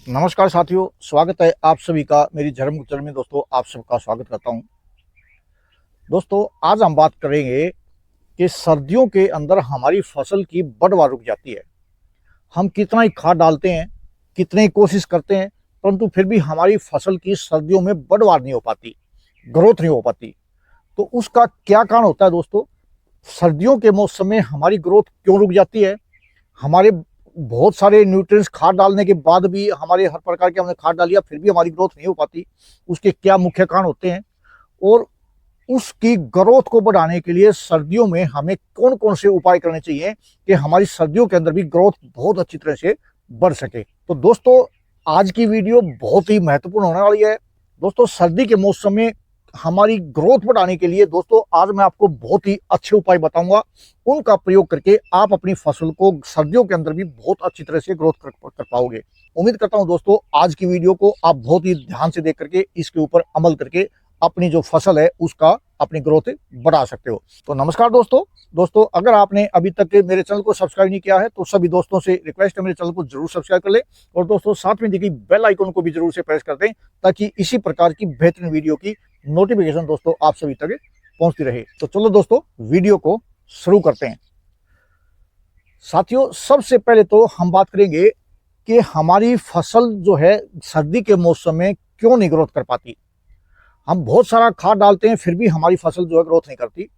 नमस्कार साथियों, स्वागत है आप सभी का मेरी धर्म गुप्तर में। दोस्तों, आप सबका स्वागत करता हूं। दोस्तों, आज हम बात करेंगे कि सर्दियों के अंदर हमारी फसल की बढ़वार रुक जाती है। हम कितना ही खाद डालते हैं, कितनी ही कोशिश करते हैं, परंतु फिर भी हमारी फसल की सर्दियों में बढ़वार नहीं हो पाती, ग्रोथ नहीं हो पाती। तो उसका क्या कारण होता है दोस्तों? सर्दियों के मौसम में हमारी ग्रोथ क्यों रुक जाती है? हमारे बहुत सारे न्यूट्रिएंट्स खाद डालने के बाद भी हमारे हर प्रकार के हमने खाद डाल लिया, फिर भी हमारी ग्रोथ नहीं हो पाती। उसके क्या मुख्य कारण होते हैं और उसकी ग्रोथ को बढ़ाने के लिए सर्दियों में हमें कौन कौन से उपाय करने चाहिए कि हमारी सर्दियों के अंदर भी ग्रोथ बहुत अच्छी तरह से बढ़ सके। तो दोस्तों, आज की वीडियो बहुत ही महत्वपूर्ण होने वाली है। दोस्तों, सर्दी के मौसम में हमारी ग्रोथ बढ़ाने के लिए दोस्तों आज मैं आपको बहुत ही अच्छे उपाय बताऊंगा। उनका प्रयोग करके आप अपनी फसल को सर्दियों के अंदर भी बहुत अच्छी तरह से ग्रोथ कर पाओगे। उम्मीद करता हूं दोस्तों आज की वीडियो को आप बहुत ही ध्यान से देख करके इसके ऊपर अमल करके अपनी जो फसल है उसका अपनी ग्रोथ बढ़ा सकते हो। तो नमस्कार दोस्तों, अगर आपने अभी तक मेरे चैनल को सब्सक्राइब नहीं किया है तो सभी दोस्तों से रिक्वेस्ट है मेरे चैनल को जरूर सब्सक्राइब कर ले और दोस्तों साथ में देखिए बेल आइकन को भी जरूर से प्रेस कर दें ताकि इसी प्रकार की बेहतरीन वीडियो की नोटिफिकेशन दोस्तों आप सभी तक पहुंचती रहे। तो चलो दोस्तों, वीडियो को शुरू करते हैं। साथियों, सबसे पहले तो हम बात करेंगे कि हमारी फसल जो है सर्दी के मौसम में क्यों नहीं ग्रोथ कर पाती। हम बहुत सारा खाद डालते हैं फिर भी हमारी फसल जो है ग्रोथ नहीं करती।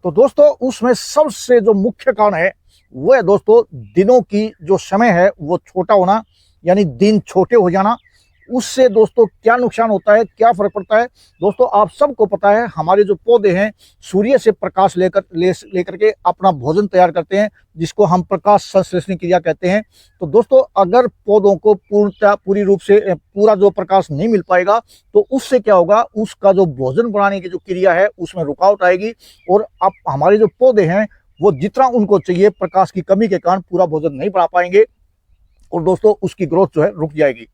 तो दोस्तों, उसमें सबसे जो मुख्य कारण है वो है दोस्तों दिनों की जो समय है वो छोटा होना, यानी दिन छोटे हो जाना। उससे दोस्तों क्या नुकसान होता है, क्या फर्क पड़ता है? दोस्तों, आप सबको पता है हमारे जो पौधे हैं सूर्य से प्रकाश लेकर के अपना भोजन तैयार करते हैं, जिसको हम प्रकाश संश्लेषण क्रिया कहते हैं। तो दोस्तों, अगर पौधों को पूरी रूप से पूरा जो प्रकाश नहीं मिल पाएगा तो उससे क्या होगा, उसका जो भोजन बनाने की जो क्रिया है उसमें रुकावट आएगी और अब हमारे जो पौधे हैं वो जितना उनको चाहिए प्रकाश की कमी के कारण पूरा भोजन नहीं बना पाएंगे और दोस्तों उसकी ग्रोथ जो है रुक जाएगी।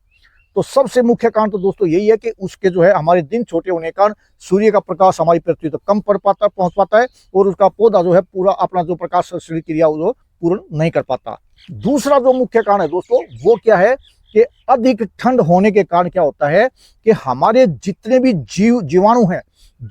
तो सबसे मुख्य कारण तो दोस्तों यही है कि उसके जो है हमारे दिन छोटे होने के कारण सूर्य का प्रकाश हमारी पृथ्वी तक कम पहुंच पाता है और उसका पौधा जो है पूरा अपना जो प्रकाश संश्लेषण क्रिया वो पूर्ण नहीं कर पाता। दूसरा जो मुख्य कारण है दोस्तों वो क्या है कि अधिक ठंड होने के कारण क्या होता है कि हमारे जितने भी जीवाणु हैं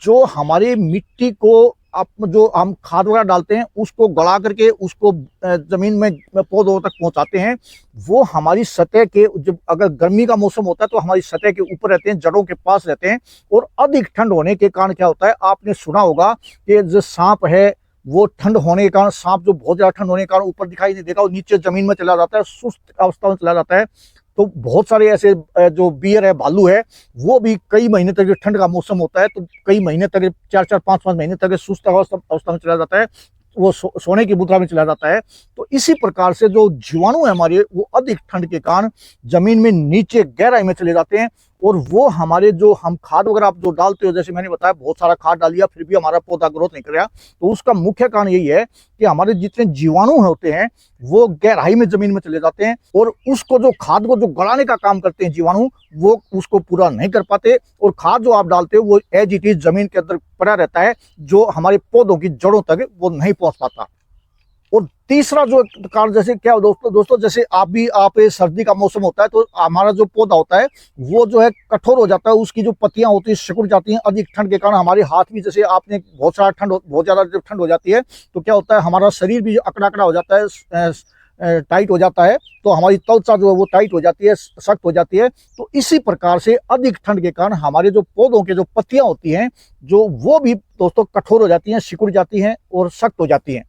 जो हमारे मिट्टी को जो हम खाद वगैरह डालते हैं उसको गला करके उसको जमीन में पौधों तक पहुंचाते हैं, वो हमारी सतह के, जब अगर गर्मी का मौसम होता है तो हमारी सतह के ऊपर रहते हैं, जड़ों के पास रहते हैं। और अधिक ठंड होने के कारण क्या होता है, आपने सुना होगा कि जो सांप है वो ठंड होने के कारण, सांप जो बहुत ज्यादा ठंड होने के कारण ऊपर दिखाई नहीं देगा, वो नीचे जमीन में चला जाता है, सुस्त अवस्था में चला जाता है। तो बहुत सारे ऐसे जो बियर है, भालू है, वो भी कई महीने तक, ठंड का मौसम होता है तो कई महीने तक, 4-4-5-5 महीने तक सुस्त अवस्था में चला जाता है, वो सोने की मुद्रा में चला जाता है। तो इसी प्रकार से जो जीवाणु है हमारे वो अधिक ठंड के कारण जमीन में नीचे गहराई में चले जाते हैं और वो हमारे जो हम खाद वगैरह आप जो डालते हो, जैसे मैंने बताया बहुत सारा खाद डाल लिया फिर भी हमारा पौधा ग्रोथ नहीं कर रहा, तो उसका मुख्य कारण यही है कि हमारे जितने जीवाणु होते हैं वो गहराई में जमीन में चले जाते हैं और उसको जो खाद को जो गलाने का काम करते हैं जीवाणु, वो उसको पूरा नहीं कर पाते और खाद जो आप डालते हो वो एज इट इज जमीन के अंदर पड़ा रहता है, जो हमारे पौधों की जड़ों तक वो नहीं पहुंच पाता। और तीसरा जो कारण जैसे क्या दोस्तों जैसे आप सर्दी का मौसम होता है तो हमारा जो पौधा होता है वो जो है कठोर हो जाता है, उसकी जो पत्तियां होती है सिकुड़ जाती हैं अधिक ठंड के कारण। हमारे हाथ भी, जैसे आपने बहुत ज्यादा जब ठंड हो जाती है तो क्या होता है, हमारा शरीर भी अकड़ा अकड़ा हो जाता है, टाइट हो जाता है, तो हमारी त्वचा जो है वो टाइट हो जाती है, सख्त हो जाती है। तो इसी प्रकार से अधिक ठंड के कारण हमारे जो पौधों के जो पत्तियां होती हैं जो वो भी दोस्तों कठोर हो जाती हैं, सिकुड़ जाती हैं और सख्त हो जाती हैं।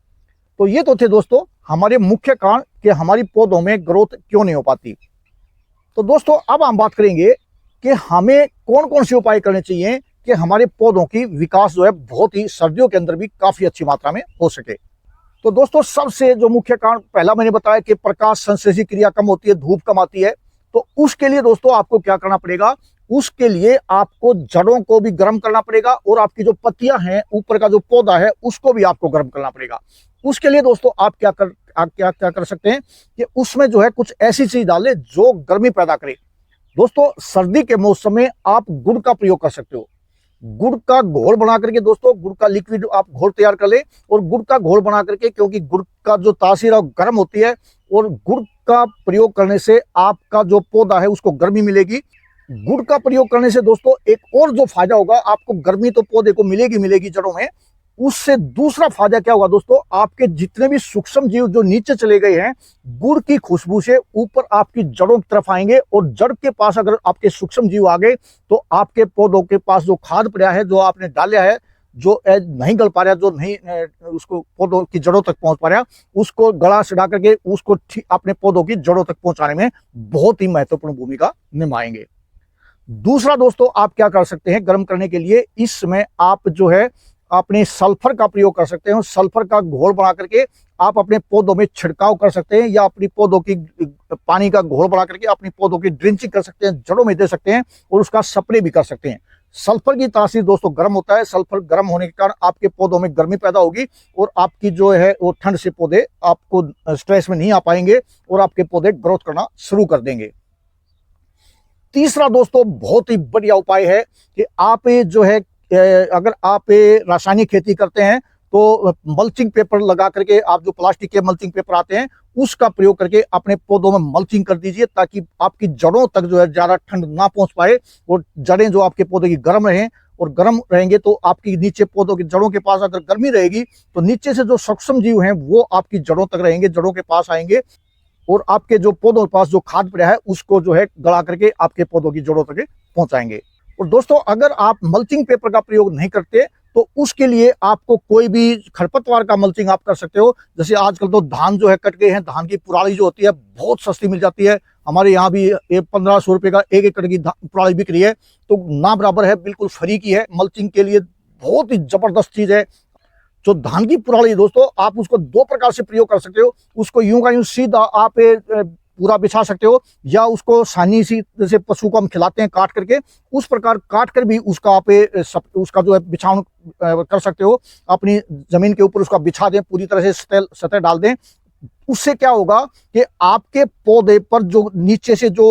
तो ये तो थे दोस्तों हमारे मुख्य कारण कि हमारी पौधों में ग्रोथ क्यों नहीं हो पाती। तो दोस्तों अब हम बात करेंगे कि हमें कौन कौन से उपाय करने चाहिए कि हमारे पौधों की विकास जो है बहुत ही सर्दियों के अंदर भी काफी अच्छी मात्रा में हो सके। तो दोस्तों सबसे जो मुख्य कारण पहला मैंने बताया कि प्रकाश संश्लेषण क्रिया कम होती है, धूप कम आती है। तो उसके लिए दोस्तों आपको क्या करना पड़ेगा, उसके लिए आपको जड़ों को भी गर्म करना पड़ेगा और आपकी जो पत्तियां हैं, ऊपर का जो पौधा है उसको भी आपको गर्म करना पड़ेगा। उसके लिए दोस्तों आप क्या कर सकते हैं कि उसमें जो है कुछ ऐसी चीज डालें जो गर्मी पैदा करे। दोस्तों सर्दी के मौसम में आप गुड़ का प्रयोग कर सकते हो। गुड़ का घोल बना करके दोस्तों, गुड़ का लिक्विड आप घोल तैयार कर ले और गुड़ का घोल बना करके, क्योंकि गुड़ का जो तासीर है गर्म होती है और गुड़ का प्रयोग करने से आपका जो पौधा है उसको गर्मी मिलेगी। गुड़ का प्रयोग करने से दोस्तों एक और जो फायदा होगा, आपको गर्मी तो पौधे को मिलेगी मिलेगी जड़ों में, उससे दूसरा फायदा क्या होगा दोस्तों, आपके जितने भी सूक्ष्म जीव जो नीचे चले गए हैं, गुड़ की खुशबू से ऊपर आपकी जड़ों की तरफ आएंगे, और जड़ के पास अगर आपके सूक्ष्म जीव आ गए तो आपके पौधों के पास जो खाद पड़ा है, जो आपने डाला है, जो नहीं गल पा रहा, जो नहीं उसको पौधों की जड़ों तक पहुंच पा रहा, उसको गला सड़ा करके उसको अपने पौधों की जड़ों तक पहुंचाने में बहुत ही महत्वपूर्ण भूमिका निभाएंगे। दूसरा दोस्तों, आप क्या कर सकते हैं गर्म करने के लिए, इस समय आप जो है अपने सल्फर का प्रयोग कर सकते हैं। सल्फर का घोल बना करके आप अपने पौधों में छिड़काव कर सकते हैं, या अपनी पौधों की पानी का घोल बना करके अपनी पौधों की ड्रिंचिंग कर सकते हैं, जड़ों में दे सकते हैं, और उसका स्प्रे भी कर सकते हैं। सल्फर की तासीर दोस्तों गर्म होता है, सल्फर गर्म होने के कारण आपके पौधों में गर्मी पैदा होगी, और आपकी जो है वो ठंड से पौधे आपको स्ट्रेस में नहीं आ पाएंगे, और आपके पौधे ग्रोथ करना शुरू कर देंगे। तीसरा दोस्तों बहुत ही बढ़िया उपाय है कि आप जो है अगर आप रासायनिक खेती करते हैं तो मल्चिंग पेपर लगा करके, आप जो प्लास्टिक के मल्चिंग पेपर आते हैं उसका प्रयोग करके अपने पौधों में मल्चिंग कर दीजिए, ताकि आपकी जड़ों तक जो है ज्यादा ठंड ना पहुंच पाए, और जड़ें जो आपके पौधे की गर्म रहें, और गर्म रहेंगे तो आपकी नीचे पौधों की जड़ों के पास अगर गर्मी रहेगी तो नीचे से जो सूक्ष्म जीव हैं वो आपकी जड़ों तक रहेंगे, जड़ों के पास आएंगे, और आपके जो पौधों के पास जो खाद पड़ा है उसको जो है गला करके आपके पौधों की जड़ों तक पहुंचाएंगे। और दोस्तों अगर आप मल्चिंग पेपर का प्रयोग नहीं करते तो उसके लिए आपको कोई भी खरपतवार का मल्चिंग आप कर सकते हो। जैसे आजकल तो धान जो है कट गए हैं, धान की पुराली जो होती है बहुत सस्ती मिल जाती है, हमारे यहाँ भी 1500 रुपये का 1 एकड़ की पुराली बिक रही है, तो ना बराबर है, बिल्कुल फ्री की है, मल्चिंग के लिए बहुत ही जबरदस्त चीज है। जो धान की पुराली दोस्तों, आप उसको दो प्रकार से प्रयोग कर सकते हो। उसको यूं का यूं सीधा आप पूरा बिछा सकते हो, या उसको सानी सी जैसे पशु को हम खिलाते हैं काट करके, उस प्रकार काट कर भी उसका आप उसका जो है बिछावन कर सकते हो। अपनी जमीन के ऊपर उसका बिछा दें, पूरी तरह से सतह डाल दें। उससे क्या होगा कि आपके पौधे पर जो नीचे से जो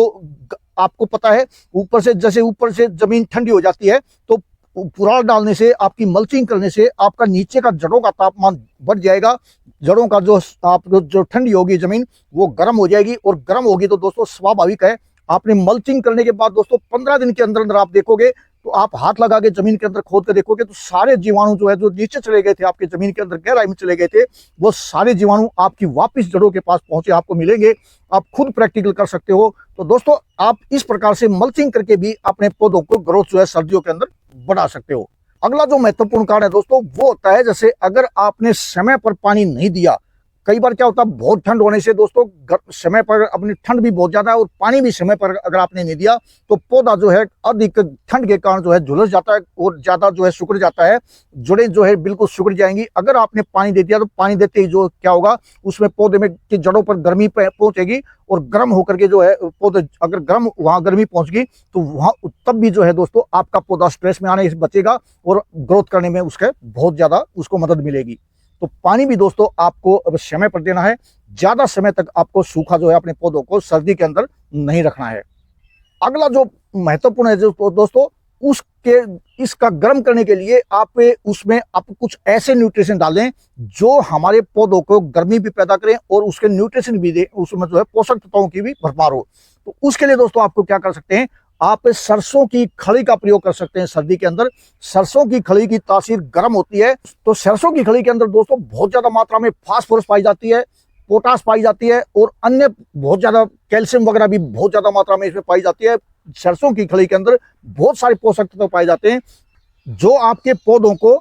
आपको पता है ऊपर से, जैसे ऊपर से जमीन ठंडी हो जाती है, तो पुराल डालने से, आपकी मल्चिंग करने से आपका नीचे का जड़ों का तापमान बढ़ जाएगा, जड़ों का जो आप जो ठंडी होगी जमीन वो गर्म हो जाएगी, और गर्म होगी तो दोस्तों स्वाभाविक है आपने मल्चिंग करने के बाद दोस्तों 15 दिन के अंदर अंदर आप देखोगे, तो आप हाथ लगा के जमीन के अंदर खोद के देखोगे तो सारे जीवाणु जो है जो नीचे चले गए थे, आपके जमीन के अंदर गहराई में चले गए थे, वो सारे जीवाणु आपकी वापस जड़ों के पास पहुंचे आपको मिलेंगे। आप खुद प्रैक्टिकल कर सकते हो। तो दोस्तों आप इस प्रकार से मल्चिंग करके भी अपने पौधों को ग्रोथ जो है सर्दियों के अंदर बढ़ा सकते हो। अगला जो महत्वपूर्ण कारण है दोस्तों वो होता है, जैसे अगर आपने समय पर पानी नहीं दिया, कई बार क्या होता है बहुत ठंड होने से दोस्तों समय पर, अपनी ठंड भी बहुत ज्यादा है और पानी भी समय पर अगर आपने नहीं दिया तो पौधा जो है अधिक ठंड के कारण जो है झुलस जाता है और ज्यादा जो है सिकुड़ जाता है, जड़ें जो है बिल्कुल सिकुड़ जाएंगी। अगर आपने पानी दे दिया तो पानी देते ही जो क्या होगा उसमें पौधे में की जड़ों पर गर्मी पहुंचेगी, और गर्म होकर के जो है पौधे अगर गर्म वहां गर्मी पहुंच गई तो वहां तब भी जो है दोस्तों आपका पौधा स्ट्रेस में आने से बचेगा और ग्रोथ करने में उसके बहुत ज्यादा उसको मदद मिलेगी। तो पानी भी दोस्तों आपको समय पर देना है, ज्यादा समय तक आपको सूखा जो है अपने पौधों को सर्दी के अंदर नहीं रखना है। अगला जो महत्वपूर्ण है जो दोस्तों उसके इसका गर्म करने के लिए आप उसमें आप कुछ ऐसे न्यूट्रिशन डालें जो हमारे पौधों को गर्मी भी पैदा करें और उसके न्यूट्रिशन भी दे, उसमें जो है पोषक तत्वों की भी भरमार हो। तो उसके लिए दोस्तों आपको क्या कर सकते हैं, आप सरसों की खली का प्रयोग कर सकते हैं सर्दी के अंदर। सरसों की खली की तासीर गर्म होती है, तो सरसों की खली के अंदर दोस्तों बहुत ज्यादा मात्रा में फास्फोरस पाई जाती है, पोटास पाई जाती है, और अन्य बहुत ज्यादा कैल्शियम वगैरह भी बहुत ज्यादा मात्रा में इसमें पाई जाती है। सरसों की खली के अंदर बहुत सारे पोषक तत्व पाए जाते हैं जो आपके पौधों को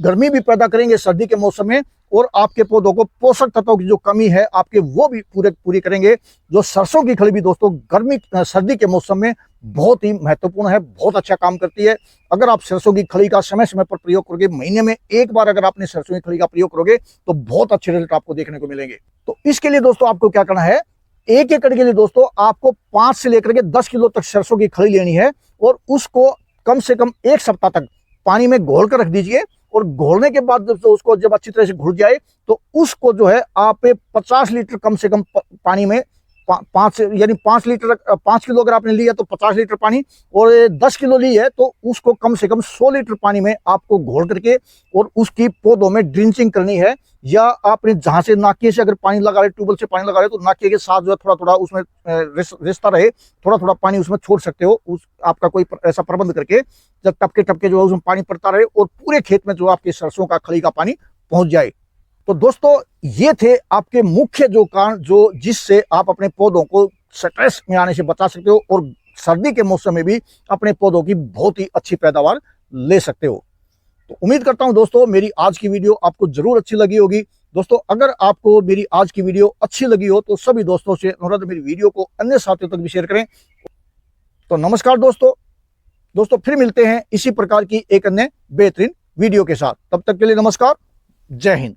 गर्मी भी पैदा करेंगे सर्दी के मौसम में, और आपके पौधों को पोषक तत्वों की जो कमी है आपके वो भी पूरी करेंगे। जो सरसों की खली भी दोस्तों गर्मी सर्दी के मौसम में बहुत ही महत्वपूर्ण है, बहुत अच्छा काम करती है। अगर आप सरसों की खली का समय समय पर प्रयोग करोगे, महीने में एक बार अगर आपने सरसों की खली का प्रयोग करोगे तो बहुत अच्छे रिजल्ट आपको देखने को मिलेंगे। तो इसके लिए दोस्तों आपको क्या करना है, 1 एकड़ के लिए दोस्तों आपको 5 से लेकर के 10 किलो तक सरसों की खली लेनी है, और उसको कम से कम 1 सप्ताह तक पानी में घोल कर रख दीजिए। और घोलने के बाद उसको जब अच्छी तरह से घुल जाए तो उसको जो है आप 50 लीटर कम से कम पानी में पाँच यानी 5 लीटर 5 किलो अगर आपने लिया तो 50 लीटर पानी, और 10 किलो ली है तो उसको कम से कम 100 लीटर पानी में आपको घोल करके और उसकी पौधों में ड्रिंचिंग करनी है। या आपने जहां से नाके से अगर पानी लगा रहे, ट्यूबवेल से पानी लगा रहे, तो नाके के साथ जो है थोड़ा थोड़ा उसमें रिश्ता रहे, थोड़ा थोड़ा पानी उसमें छोड़ सकते हो। उस आपका कोई ऐसा प्रबंध करके जब टपके टपके जो है उसमें पानी पड़ता रहे और पूरे खेत में जो आपके सरसों का खली का पानी पहुंच जाए। तो दोस्तों ये थे आपके मुख्य जो कारण जो जिससे आप अपने पौधों को स्ट्रेस में आने से बचा सकते हो और सर्दी के मौसम में भी अपने पौधों की बहुत ही अच्छी पैदावार ले सकते हो। तो उम्मीद करता हूं दोस्तों मेरी आज की वीडियो आपको जरूर अच्छी लगी होगी। दोस्तों अगर आपको मेरी आज की वीडियो अच्छी लगी हो तो सभी दोस्तों से अनुरोध, मेरी वीडियो को अन्य साथियों तक भी शेयर करें। तो नमस्कार दोस्तों फिर मिलते हैं इसी प्रकार की एक अन्य बेहतरीन वीडियो के साथ। तब तक के लिए नमस्कार, जय हिंद।